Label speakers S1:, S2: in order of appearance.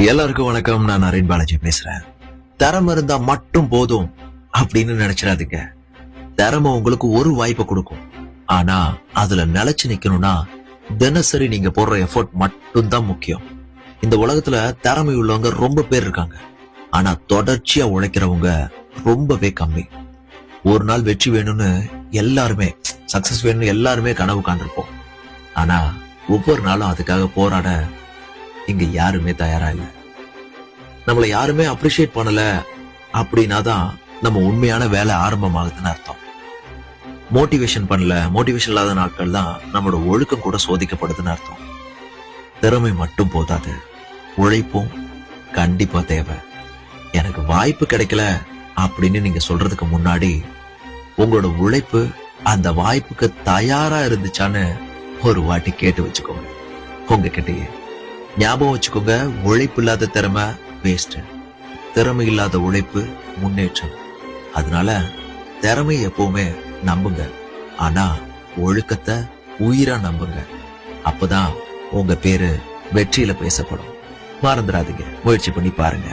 S1: எல்லாருக்கும் வணக்கம். நான் நரேன் பாலாஜி பேசுறேன். திறமை இருந்தா மட்டும் போதும் அப்படின்னு நினைச்சிடாதீங்க. திறமை உங்களுக்கு ஒரு வாய்ப்பை கொடுக்கும். ஆனா அதுல நிலைச்சு நிக்கணும்னா தினசரி நீங்க போடுற எஃபோர்ட் மட்டும்தான் முக்கியம். இந்த உலகத்துல திறமை உள்ளவங்க ரொம்ப பேர் இருக்காங்க. ஆனா தொடர்ச்சியா உழைக்கிறவங்க ரொம்பவே கம்மி. ஒரு நாள் வெற்றி வேணும்னு எல்லாருமே, சக்சஸ் வேணும்னு எல்லாருமே கனவு காண்டிருப்போம். ஆனா ஒவ்வொரு நாளும் அதுக்காக போராட இங்க யாருமே தயாரா இல்ல. நம்மள யாருமே அப்ரிஷியேட் பண்ணல அப்படின்னா தான் நம்ம உண்மையான வேலை ஆரம்பமாகுதுன்னு அர்த்தம். மோட்டிவேஷன் பண்ணல, மோட்டிவேஷன் இல்லாத நாட்கள் தான் நம்மளோட ஒழுக்கம் கூட சோதிக்கப்படுதுன்னு அர்த்தம். திறமை மட்டும் போதாது, உழைப்பும் கண்டிப்பா தேவை. எனக்கு வாய்ப்பு கிடைக்கல அப்படின்னு நீங்க சொல்றதுக்கு முன்னாடி உங்களோட உழைப்பு அந்த வாய்ப்புக்கு தயாரா இருந்துச்சான்னு ஒரு வாட்டி கேட்டு வச்சுக்கோங்க. உங்ககிட்டயே ஞாபகம் வச்சுக்கோங்க, உழைப்பு இல்லாத திறமை வேஸ்ட், திறமை இல்லாத உழைப்பு முன்னேற்றம். அதனால திறமை எப்பவுமே நம்புங்க, ஆனா ஒழுக்கத்தை உயிரா நம்புங்க. அப்பதான் உங்க பேரு வெற்றியில பேசப்படும். மறந்துடாதீங்க, முயற்சி பண்ணி பாருங்க.